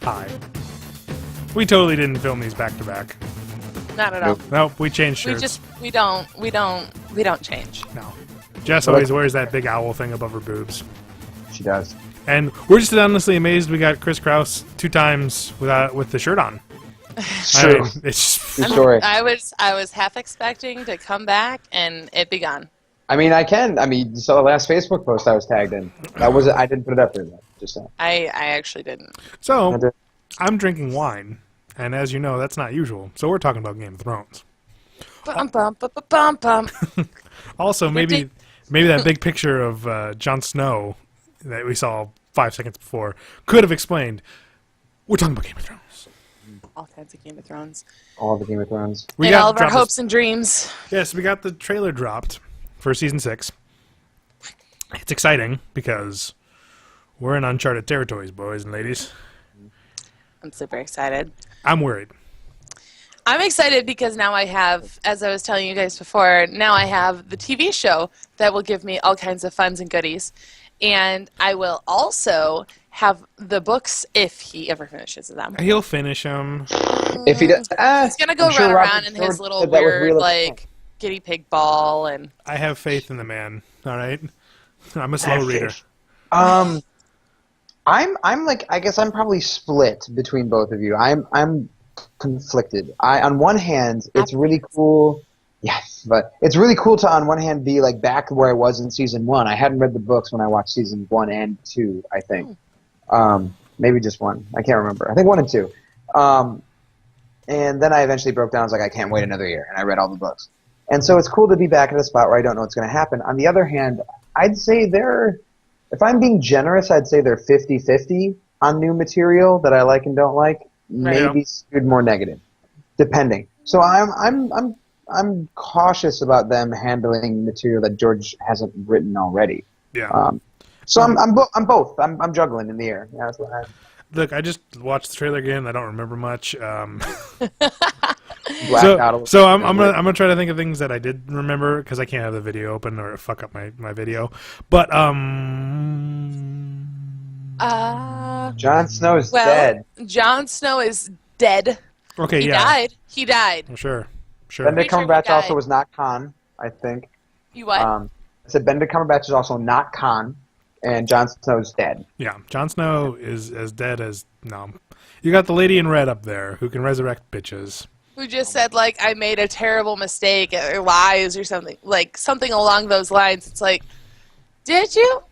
Hi. We totally didn't film these back to back. Not at all. Nope, we changed shirts. We don't change. No. Jess always wears that big owl thing above her boobs. She does. And we're just honestly amazed we got Chris Kraus 2 times with the shirt on. Sure. It's True story. I was half expecting to come back and it be gone. I mean, you saw the last Facebook post I was tagged in. I didn't put it up there, though. Just saying. I actually didn't. So, I'm drinking wine, and as you know, that's not usual. So we're talking about Game of Thrones. Bum, bum, bum, bum, bum. Also, maybe that big picture of Jon Snow that we saw 5 seconds before could have explained. We're talking about Game of Thrones. All kinds of Game of Thrones. All the Game of Thrones. And all of our hopes and dreams. Yes, we got the trailer dropped for Season 6. It's exciting because we're in uncharted territories, boys and ladies. I'm super excited. I'm worried. I'm excited because now I have, as I was telling you guys before, now I have the TV show that will give me all kinds of funs and goodies. And I will also have the books if he ever finishes them. He'll finish them. If he does, he's going to go run around in his little weird, like, guinea pig ball. And I have faith in the man, all right? I'm a slow reader. I'm like, I guess I'm probably split between both of you. I'm conflicted. On one hand, it's really cool. Yes, but it's really cool to, on one hand, be like back where I was in season 1. I hadn't read the books when I watched season 1 and 2, I think. Maybe just 1. I can't remember. I think 1 and 2. And then I eventually broke down. I was like, I can't wait another year. And I read all the books. And so it's cool to be back at a spot where I don't know what's going to happen. On the other hand, I'd say if I'm being generous, I'd say they're 50-50 on new material that I like and don't like. Maybe skewed more negative, depending. So I'm cautious about them handling material that George hasn't written already. Yeah. So I'm both. I'm juggling in the air. Yeah, that's what Look, I just watched the trailer again. I don't remember much. So I'm gonna try to think of things that I did remember because I can't have the video open or fuck up my video. But Jon Snow is dead. Jon Snow is dead. Okay, He died. Well, sure. Benedict Cumberbatch also was not Khan, I think. You what? I said Benedict Cumberbatch is also not Khan, and Jon Snow's dead. Yeah, Jon Snow is as dead as no. You got the lady in red up there who can resurrect bitches. Who just said, like, I made a terrible mistake or lies or something. Like, something along those lines. It's like, did you?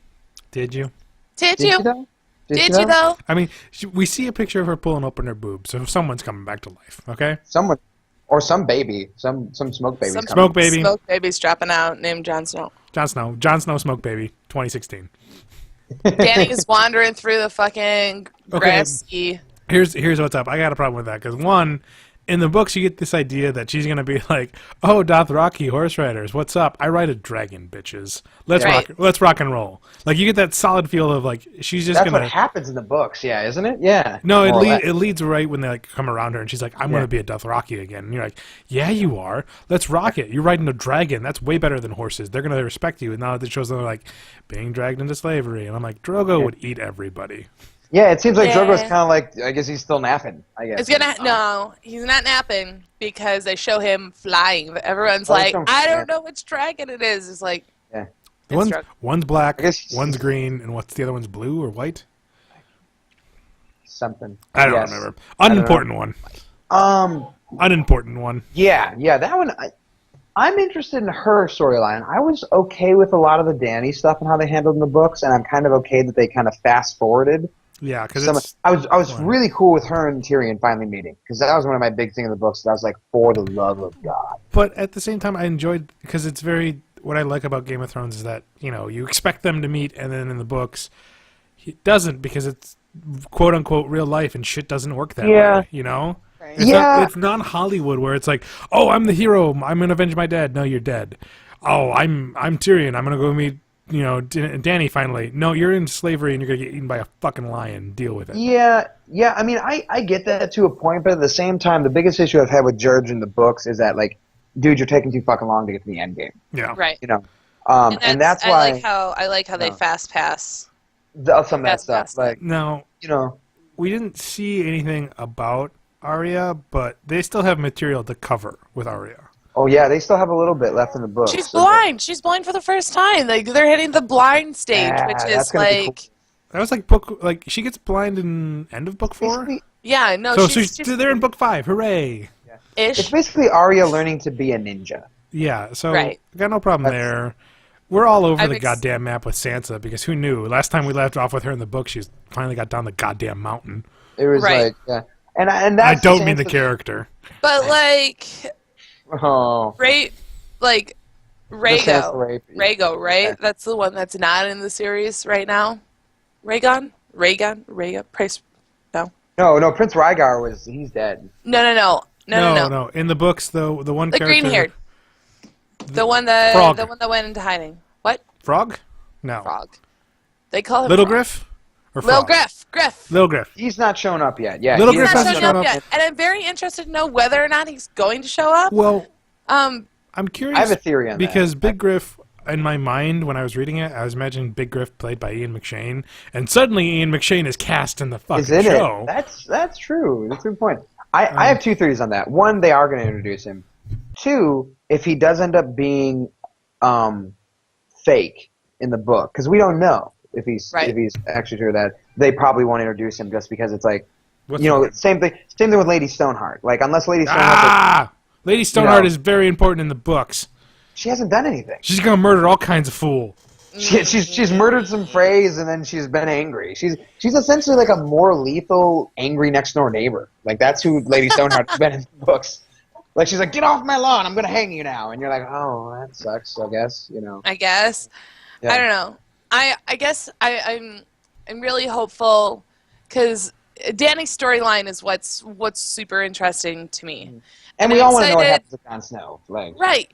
Did you? Did you? Did you, though? I mean, we see a picture of her pulling open her boobs, so someone's coming back to life, okay? Someone. Or some baby. Some smoke baby. Smoke baby. Smoke baby's dropping out named Jon Snow. Jon Snow Smoke Baby, 2016. Danny is wandering through the fucking grassy. Here's what's up. I got a problem with that, because one, in the books you get this idea that she's going to be like, oh, Dothraki horse riders, what's up? I ride a dragon, bitches. Let's rock and roll. Like, you get that solid feel of, like, she's just going to... That's what happens in the books, yeah, isn't it? Yeah. No, it leads right when they, like, come around her, and she's like, I'm going to be a Dothraki again. And you're like, yeah, you are. Let's rock it. You're riding a dragon. That's way better than horses. They're going to respect you. And now it shows them, like, being dragged into slavery. And I'm like, Drogo would eat everybody. Yeah, it seems like Drogo's kind of like, I guess he's still napping, I guess. No, he's not napping because they show him flying. But everyone's like, I don't know which dragon it is. It's like, one's black, one's green, and what's the other one's blue or white? Something. I don't remember. Unimportant one. Unimportant one. Yeah, that one... I'm interested in her storyline. I was okay with a lot of the Dany stuff and how they handled in the books, and I'm kind of okay that they kind of fast-forwarded. Yeah, because I was really cool with her and Tyrion finally meeting, because that was one of my big things in the books. That I was like, for the love of God. But at the same time, I enjoyed, because it's very, what I like about Game of Thrones is that, you know, you expect them to meet, and then in the books, it doesn't, because it's quote-unquote real life, and shit doesn't work that way, you know? Right. It's not Hollywood where it's like, oh, I'm the hero, I'm going to avenge my dad. No, you're dead. Oh, I'm Tyrion, I'm going to go meet Danny finally, no, you're in slavery and you're gonna get eaten by a fucking lion. Deal with it. Yeah. I mean, I get that to a point, but at the same time, the biggest issue I've had with George in the books is that, like, dude, you're taking too fucking long to get to the end game. Yeah. Right. And that's why I like how they fast pass. Some of that stuff. Like, Now, we didn't see anything about Arya, but they still have material to cover with Arya. Oh yeah, they still have a little bit left in the book. She's blind. She's blind for the first time. Like they're hitting the blind stage, which is like. Cool. That was like she gets blind in end of book 4. Yeah, no. So they're in book 5. Hooray! Yeah. Ish. It's basically Arya learning to be a ninja. Yeah. So right. got no problem there. We're all over the goddamn map with Sansa because who knew? Last time we left off with her in the book, she finally got down the goddamn mountain. It was right. like, and that's I don't mean the character. But like. Oh. Rhaego, right? Okay. That's the one that's not in the series right now. Rhaegon? Price? No. No, Prince Rhaegar he's dead. No. In the books, though, the one the character... green-haired. The one that went into hiding. What? Frog? No. Frog. They call him Little Frog. Griff? Or Little Frog? Griff. Little Griff. He's not shown up yet. Yeah, Little He's Griff not hasn't shown up yet. And I'm very interested to know whether or not he's going to show up. Well, I'm curious. I have a theory on that. Because Big Griff, in my mind, when I was reading it, I was imagining Big Griff played by Ian McShane, and suddenly Ian McShane is cast in the fucking show. That's true. That's a good point. I have two theories on that. One, they are going to introduce him. Two, if he does end up being fake in the book, because we don't know if he's actually true, that they probably won't introduce him just because it's like, same thing with Lady Stoneheart. Like, unless Lady Stoneheart... Lady Stoneheart is very important in the books. She hasn't done anything. She's gonna murder all kinds of fool. She's murdered some Freys and then she's been angry. She's essentially like a more lethal, angry next door neighbor. Like that's who Lady Stoneheart's been in the books. Like she's like, get off my lawn! I'm gonna hang you now. And you're like, oh, that sucks. I guess I guess. Yeah. I don't know. I guess I'm really hopeful because Dany's storyline is what's super interesting to me. And we all want to know what happens to Jon Snow. Like, right.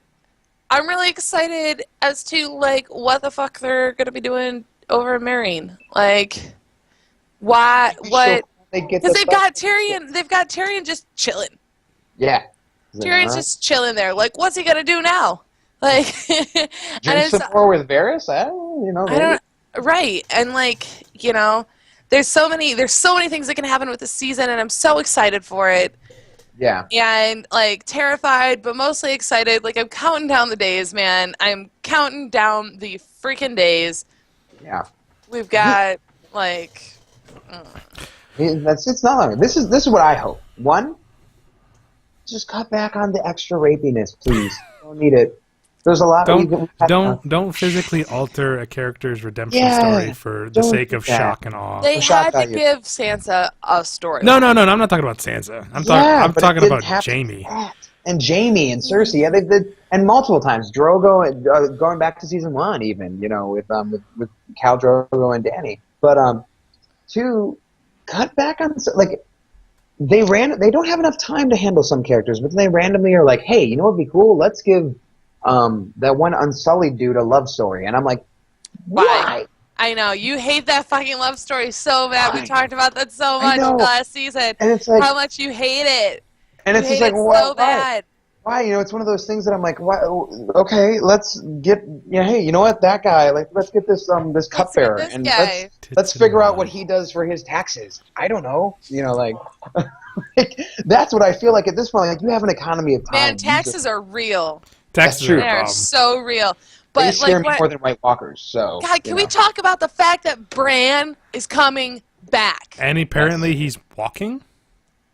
I'm really excited as to like what the fuck they're gonna be doing over Meereen. Like, why? What? Because they've got Tyrion. They've got Tyrion just chilling. Yeah. Tyrion's just chilling there. Like, what's he gonna do now? Like, drink some more with Varys? Right. And like, there's so many things that can happen with this season, and I'm so excited for it. Yeah. And like terrified, but mostly excited. Like I'm counting down the days, man. I'm counting down the freaking days. Yeah. We've got like. It's not long. This is what I hope. One, just cut back on the extra rapiness, please. Don't need it. There's a lot. Don't physically alter a character's redemption story for the sake of shock and awe. They had to give Sansa a story. No. I'm not talking about Sansa. I'm talking about Jaime. And Jaime and Cersei. Yeah, they did, and multiple times. Drogo, going back to season 1, even with Khal Drogo and Dany. But two, cut back on like. They don't have enough time to handle some characters, but they randomly are like, hey, you know what would be cool? Let's give that one Unsullied dude a love story. And I'm like, why? I know. You hate that fucking love story so bad. We talked about that so much last season. And it's like, how much you hate it. And it's just like, so bad. Why? It's one of those things that I'm like, why? Okay, let's get, hey, you know what? That guy, like, let's get this cupbearer. And let's figure out what he does for his taxes. I don't know. Like, that's what I feel like at this point. Like, you have an economy of time. Man, taxes are real. Taxes are so real. But they scare me more than White Walkers. So God, can we talk about the fact that Bran is coming back? And apparently he's walking.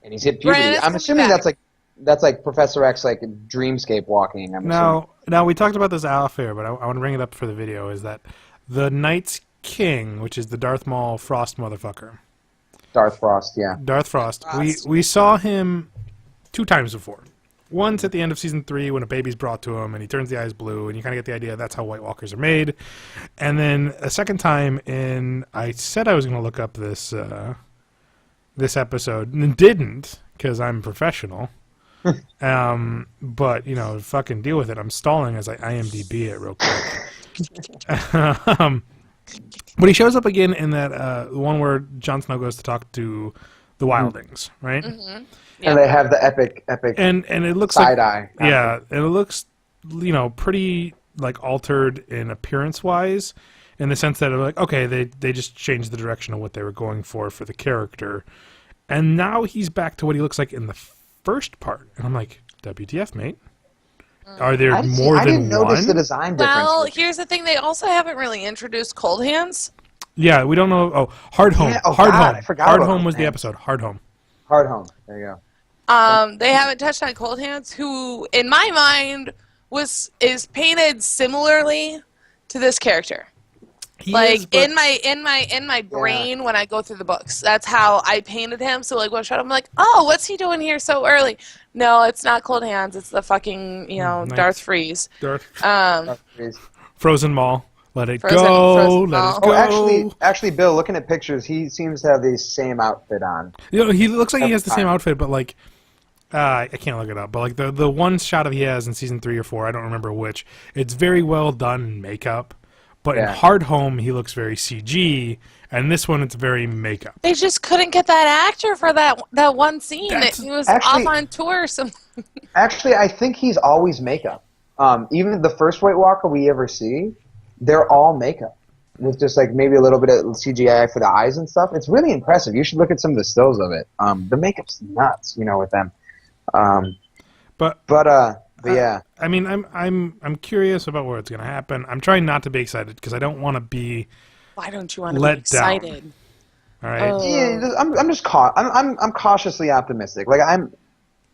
And he's hit puberty. I'm assuming that's like Professor X, like dreamscape walking. Now we talked about this off air, but I want to bring it up for the video. Is that the Night's King, which is the Darth Maul Frost motherfucker? Darth Frost, yeah. Darth Frost. We saw him 2 times before. Once at the end of season 3 when a baby's brought to him and he turns the eyes blue, and you kind of get the idea that's how White Walkers are made. And then a second time I said I was going to look up this episode and didn't because I'm professional. But fucking deal with it. I'm stalling as I IMDb it real quick. But he shows up again in that one where Jon Snow goes to talk to the Wildlings, right? Mm-hmm. And they have the epic And it looks side like eye. and it looks pretty like altered in appearance wise, in the sense that like okay, they just changed the direction of what they were going for the character, and now he's back to what he looks like in the first part, and I'm like, WTF, mate? Are there I more than didn't notice one? the design difference. Well, here's the thing. They also haven't really introduced Cold Hands. Yeah, we don't know. Oh, Hard Home. Yeah, oh Hard God, Home. I forgot Hard about Home was the Home. episode. Hard Home. Hard Home. There you go. They haven't touched on Cold Hands, who, in my mind, is painted similarly to this character. He Like is, but- in my brain when I go through the books, that's how I painted him. So like one shot, I'm like, oh, what's he doing here so early? No, it's not Cold Hands. It's the fucking Nice. Darth Freeze. Please. Frozen Mall. Let it Frozen go. Let Mall. it go. Oh, actually, Bill, looking at pictures, he seems to have the same outfit on. He looks like he has the same Every time. outfit, but like, I can't look it up. But like the one shot of he has in season 3 or 4, I don't remember which. It's very well done in makeup, but in Yeah. Hard Home he looks very CG, and this one it's very makeup. They just couldn't get that actor for that one scene. He was Actually- off on tour or something. Actually, I think he's always makeup. Even the first White Walker we ever see, they're all makeup. With just like maybe a little bit of CGI for the eyes and stuff. It's really impressive. You should look at some of the stills of it. The makeup's nuts, with them. But yeah. I mean, I'm curious about where it's gonna happen. I'm trying not to be excited because I don't want to be Why don't you want to be let down. excited? all right. Oh. Yeah, I'm just I'm cautiously optimistic. Like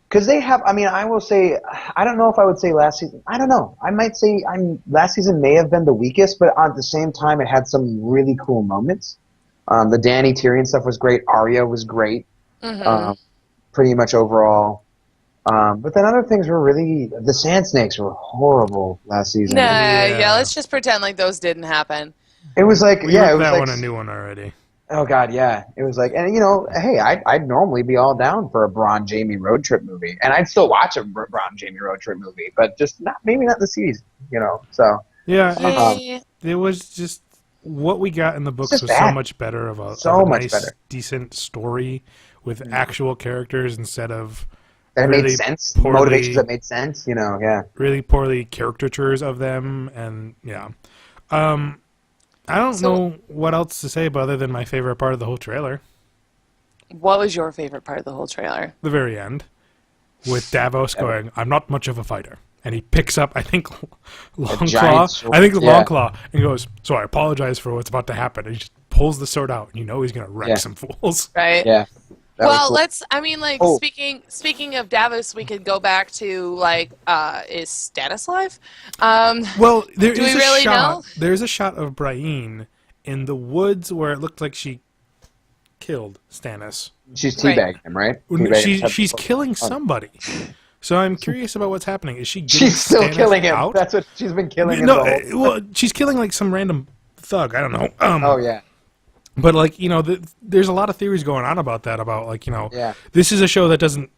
because they have. I mean, I will say, I don't know if I would say last season. I don't know. I might say last season may have been the weakest, but at the same time, it had some really cool moments. The Dany Tyrion stuff was great. Arya was great. Mm-hmm. Pretty much overall. But then other things were really. The Sand Snakes were horrible last season. Yeah, let's just pretend like those didn't happen. It was like We it ripped was that like one a new one already. oh god, yeah. It was like, and hey, I'd normally be all down for a Bronn Jamie road trip movie, and I'd still watch a Bronn Jamie road trip movie, but just maybe not the season, So Yeah, Yay. it was just what we got in the books just was so bad. much better of a Much nice, better. decent story with actual characters instead of that really made sense. poorly- Motivations that made sense, Yeah. really poorly caricatures of them, and yeah. I don't know what else to say other than my favorite part of the whole trailer, What was your favorite part of the whole trailer? the very end, with Davos going, "I'm not much of a fighter," and he picks up, I think, Longclaw. giant sword, I think it's yeah. Longclaw, and goes, "So I apologize for what's about to happen." And he just pulls the sword out, and he's gonna wreck Yeah. some fools. Right? Yeah. That was Well, cool. speaking of Davos, we could go back to is Stannis alive? Well, there Do is we a really shot. know? There's a shot of Brienne in the woods where it looked like she killed Stannis. She's Right. teabagging him, right? Teabagging him. She's killing somebody. So I'm curious about what's happening. Is she getting She's still Stannis killing him. out? That's what she's been killing him. No, the whole- well, she's killing like some random thug. I don't know. oh yeah. But like there's a lot of theories going on about that. About Yeah. this is a show that doesn't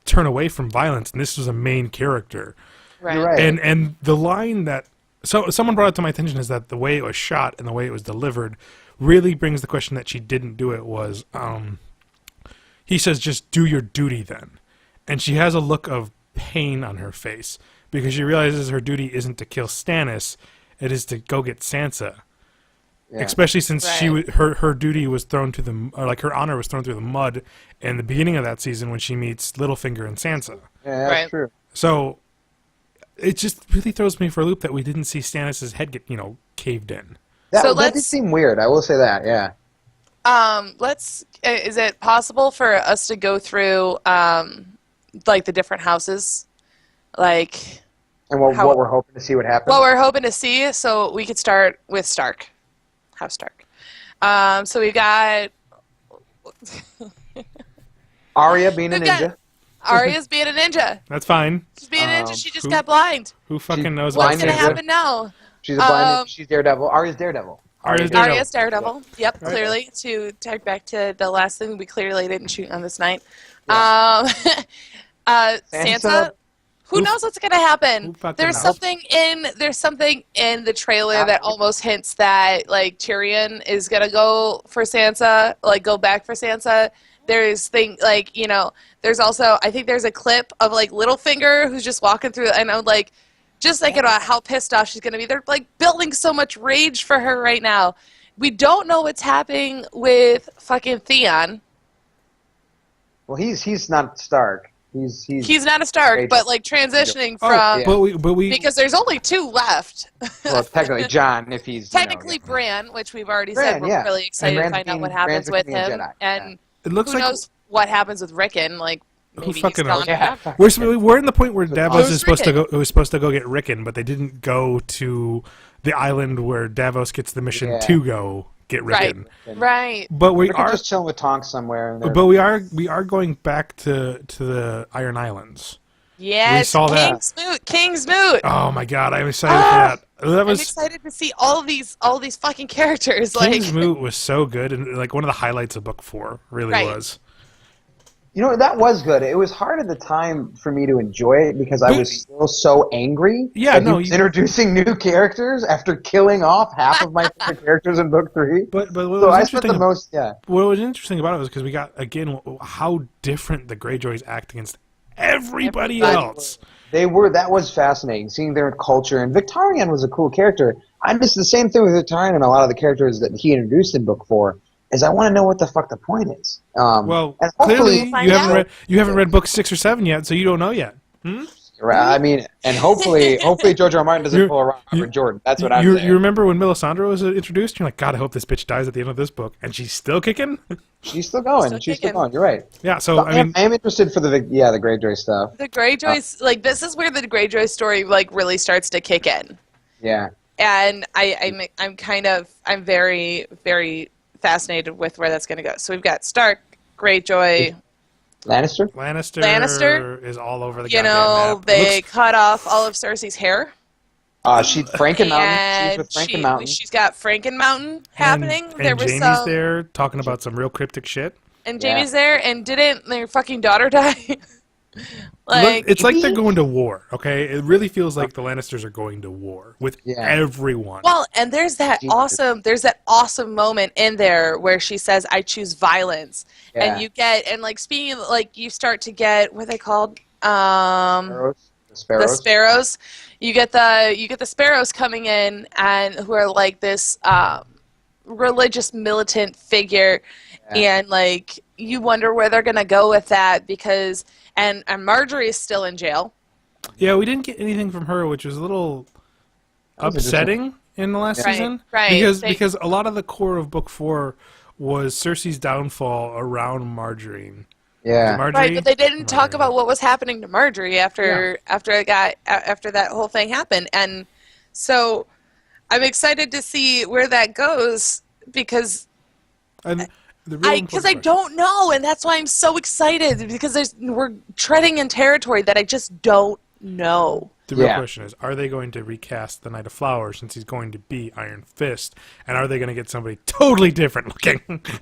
turn away from violence, and this was a main character. Right. You're right. And the line that someone brought it to my attention is that the way it was shot and the way it was delivered really brings the question that she didn't do it was he says just do your duty then, and she has a look of pain on her face because she realizes her duty isn't to kill Stannis, it is to go get Sansa. Yeah. Especially since Right. her duty was thrown to her honor was thrown through the mud in the beginning of that season when she meets Littlefinger and Sansa. Yeah, that's Right. true. So it just really throws me for a loop that we didn't see Stannis' head get, caved in. That, So that did let's- seem weird. I will say that. Yeah. Is it possible for us to go through the different houses, like And what How- we're hoping to see what happens. what we're hoping to see? So we could start with Stark, House Stark. So we got Arya being a We've got- ninja. Arya's being a ninja. That's fine. She's being a ninja. She just who- got blind. Who fucking knows What's blind gonna ninja. happen now? She's a blind. Um, She's Daredevil. Arya's Daredevil. Arya's Daredevil. Arya's Daredevil. Yep, Right. clearly. To tag back to the last thing we clearly didn't shoot on this night. Yeah. Sansa. Who knows what's gonna happen? There's knows? something in the trailer that almost hints that like Tyrion is gonna go for Sansa, like go back for Sansa. There's there's also I think there's a clip of like Littlefinger who's just walking through, and I'm like, just thinking about how pissed off she's gonna be. They're like building so much rage for her right now. We don't know what's happening with fucking Theon. Well, he's not Stark. He's not a Stark, but like transitioning from. But we because there's only 2 left. Well, technically John, if he's technically Bran, which we've already said we're really excited to find out what happens with him, and it looks who like knows what happens with Rickon? Like maybe he's fucking gone. We're in the point where Davos is supposed to go. It was supposed to go get Rickon, but they didn't go to the island where Davos gets the mission to go get Rickon. Right. But we are just chilling with Tonks somewhere. But we are going back to the Iron Islands. Yes, we saw that. Kingsmoot. Oh my god, I'm excited for that. I'm excited to see all these fucking characters. Kingsmoot was so good, and like one of the highlights of book 4 really was. You know, that was good. It was hard at the time for me to enjoy it because I was still so angry. Yeah, that he was introducing new characters after killing off half of my favorite characters in book 3. But so I spent the most. Yeah. What was interesting about it was because we got again how different the Greyjoys act against everybody else. They were. That was fascinating, seeing their culture. And Victorian was a cool character. I missed the same thing with Victorian and a lot of the characters that he introduced in book 4. Is I want to know what the fuck the point is. Well, clearly you haven't read book 6 or 7 yet, so you don't know yet. Right. I mean, and hopefully George R. R. Martin doesn't pull around Robert Jordan. That's what I'm saying. You remember when Melisandre was introduced? You're like, God, I hope this bitch dies at the end of this book, and she's still kicking. She's still going. She's still going. You're right. Yeah. So I mean, I am interested for the Greyjoy stuff. The Greyjoys, like this is where the Greyjoy story like really starts to kick in. Yeah. And I'm very, very fascinated with where that's going to go. So we've got Stark, Greyjoy, Lannister is all over the goddamn map. They cut off all of Cersei's hair. She's Frankenmountain. She's with Frankenmountain. She's got Frankenmountain happening. And Jaime's there talking about some real cryptic shit. And Jaime's there, and didn't their fucking daughter die? It's like they're going to war, okay? It really feels like the Lannisters are going to war with everyone. Well, and there's that awesome moment in there where she says, "I choose violence," and you get speaking of, like you start to get what are they called? The Sparrows. You get the Sparrows coming in and who are like this religious militant figure, and like you wonder where they're gonna go with that because. And Marjorie is still in jail. Yeah, we didn't get anything from her, which was a little upsetting in the last season. Right. Because a lot of the core of book 4 was Cersei's downfall around Marjorie. Yeah. Right, but they didn't talk about what was happening to Marjorie after that whole thing happened. And so I'm excited to see where that goes because I don't know, and that's why I'm so excited because we're treading in territory that I just don't know. The real question is, are they going to recast the Knight of Flowers since he's going to be Iron Fist, and are they going to get somebody totally different looking?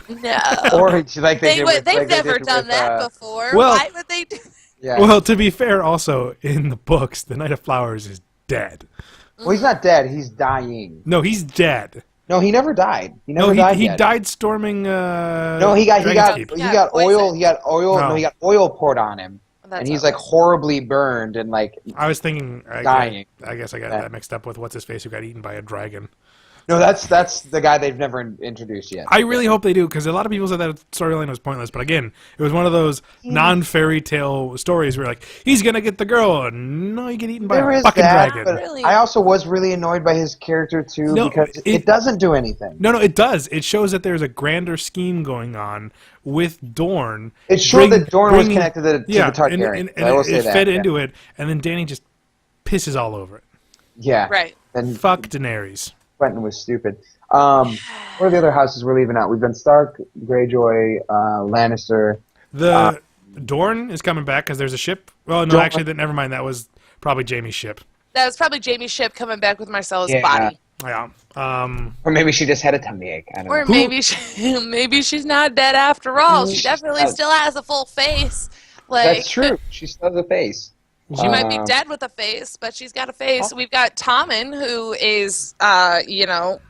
No. Or like they've never done that before. Well, why would they do that? Yeah. Well, to be fair, also, in the books, the Knight of Flowers is dead. Well, he's not dead. He's dying. No, he's dead. No, he never died. He died storming. No, he got oil. He got oil. No, he got oil poured on him, and he's like horribly burned and like. I was thinking dying. I guess I got that mixed up with what's his face who got eaten by a dragon. No, that's the guy they've never introduced yet. I really hope they do, because a lot of people said that storyline was pointless. But again, it was one of those non-fairy tale stories where like he's gonna get the girl, and no, you get eaten by a fucking dragon. Really. I also was really annoyed by his character too because it doesn't do anything. No, it does. It shows that there's a grander scheme going on with Dorne. It showed that Dorne was connected to the Targaryen. And it fed into it, and then Dany just pisses all over it. Yeah. Right. And fuck Daenerys. Quentin was stupid. What are the other houses we're leaving out? We've done Stark, Greyjoy, Lannister. Dorne is coming back because there's a ship. Well, no, actually, never mind. That was probably Jaime's ship. That was probably Jaime's ship coming back with Marcella's body. Yeah. Or maybe she just had a tummy ache. I don't know. Maybe she's not dead after all. She definitely still has a full face. Like, That's true. She still has a face. She might be dead with a face, but she's got a face. We've got Tommen, who is,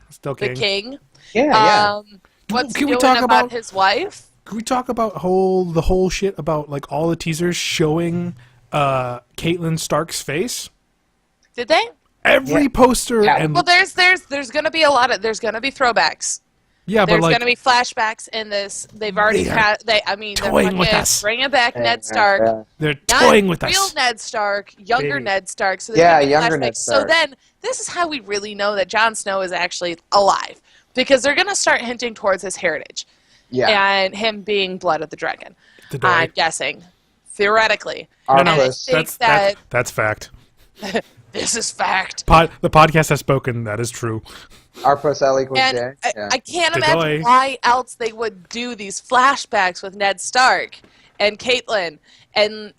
Still the king. king. Yeah. What's Can he we doing talk about about- his wife? Can we talk about the whole shit about like all the teasers showing Caitlyn Stark's face? Did they? Every poster Yeah. and Well, there's going to be there's going to be throwbacks. yeah, There's but like going to be flashbacks in this. They've already They are had. They're toying with fucking us. bringing back Ned Stark. they're Not toying with real us. Ned Stark, younger Baby. Ned Stark. So there's Yeah, gonna be younger flashbacks. Ned So Stark. then, this is how we really know that Jon Snow is actually alive, because they're going to start hinting towards his heritage Yeah. and him being blood of the dragon. The dog. I'm guessing, theoretically. Armless. And I think That's fact. this is fact. The podcast has spoken. That is true. Arpos L equals And J. Yeah. I can't Dedoy. imagine why else they would do these flashbacks with Ned Stark and Caitlyn, and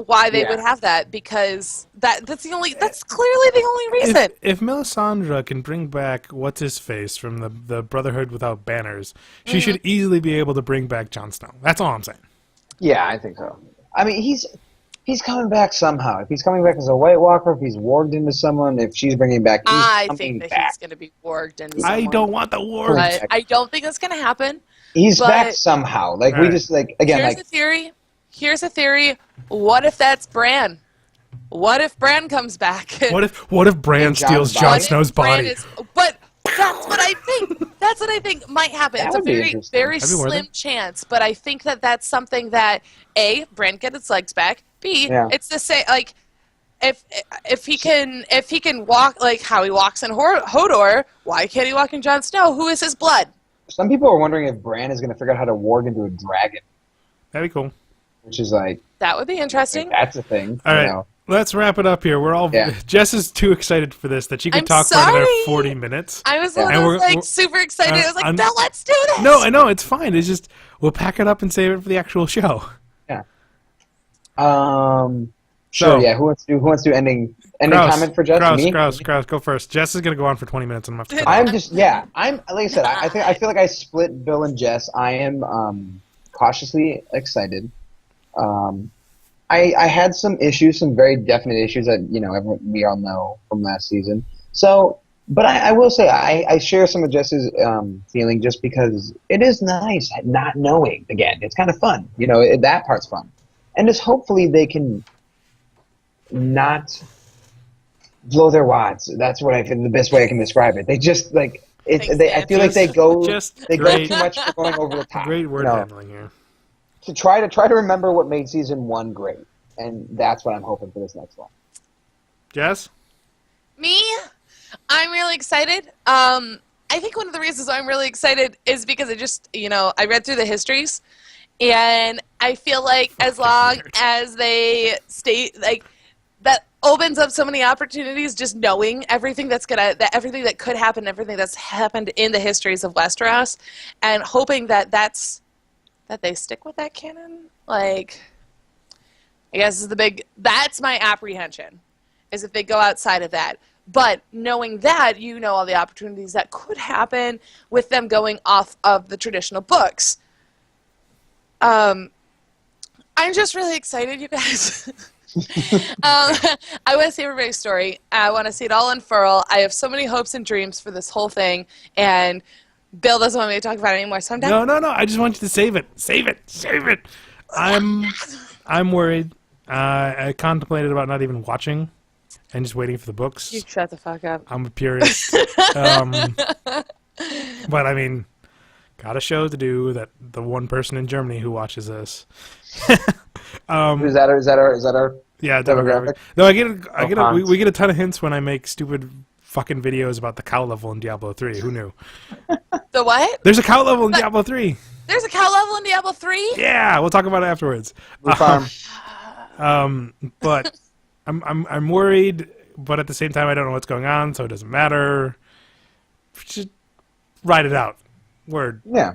why they Yeah. would have that, because that's clearly the only reason. If Melisandre can bring back what's his face from the Brotherhood Without Banners, she should easily be able to bring back Jon Snow. That's all I'm saying. Yeah, I think so. I mean, he's coming back somehow. If he's coming back as a White Walker, if he's warged into someone, if she's bringing back, he's I coming think that back. he's going to be warged into I someone. don't want the war. But I don't think that's going to happen. He's but- back somehow. Like we Alright. just again Here's a theory. Here's a theory. What if that's Bran? What if Bran comes back? What if Bran And Jon's steals body? Jon What if Snow's Bran body? But that's what I think. That's what I think might happen. That It's a would be very, interesting. very That'd be worth slim it. chance, but I think that that's something that Bran gets its legs back. B, Yeah. it's the same. Like, if he can walk like how he walks in Hodor, why can't he walk in Jon Snow? Who is his blood? Some people are wondering if Bran is going to figure out how to warg into a dragon, That'd be cool. which is like That would be interesting. that's a thing. All you right, know. let's wrap it up here. We're all Yeah. Jess is too excited for this that she could I'm talk for another sorry. 40 minutes. I was, Yeah. And we're- like we're- super excited. I was like, I'm- no, let's do this. No, I know it's fine. It's just we'll pack it up and save it for the actual show. Sure. So- Yeah. Who wants to do ending comment for Jess? Me? Kraus, go first. Jess is gonna go on for 20 minutes, and I'm gonna have to cut I'm like I said. I feel like I split Bill and Jess. I am cautiously excited. I had some issues, some very definite issues that we all know from last season. So, but I will say I share some of Jess's feeling, just because it is nice not knowing. Again, it's kind of fun. That part's fun, and just hopefully they can not blow their wads. That's what I think the best way I can describe it. They just like it. Thanks, I feel like they go Just they go great. too much for going over the top. Great word you know, handling here. to try to remember what made season 1 great, and that's what I'm hoping for this next one. Jess, Me, I'm really excited. I think one of the reasons why I'm really excited is because I read through the histories, and I feel like as long as they stay, like, that opens up so many opportunities, just knowing everything everything that could happen, everything that's happened in the histories of Westeros, and hoping that they stick with that canon. Like, I guess that's my apprehension, is if they go outside of that. But knowing that, all the opportunities that could happen with them going off of the traditional books. I'm just really excited, you guys. I want to see everybody's story. I want to see it all unfurl. I have so many hopes and dreams for this whole thing, and Bill doesn't want me to talk about it anymore, so I'm done. no. I just want you to save it. Save it. I'm worried. I contemplated about not even watching and just waiting for the books. You shut the fuck up. I'm a purist. But I mean, got a show to do. That the one person in Germany who watches this. Is that our Yeah, demographic? No, Hans. we get a ton of hints when I make stupid fucking videos about the cow level in Diablo 3. Who knew? The what? There's a cow level in Diablo 3. There's a cow level in Diablo 3? Yeah, we'll talk about it afterwards. Blue Farm? But I'm worried, but at the same time I don't know what's going on, so it doesn't matter. Just ride it out. Word. Yeah.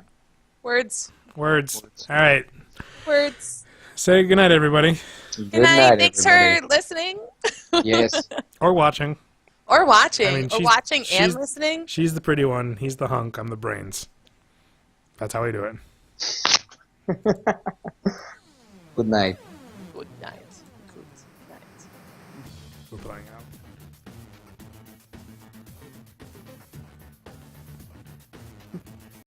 Words. All right. Words. Say goodnight, everybody. Good night. Thanks for listening. Yes. Or watching. Or watching. I mean, or watching and she's- listening. She's the pretty one. He's the hunk. I'm the brains. That's how we do it. Good night. we're playing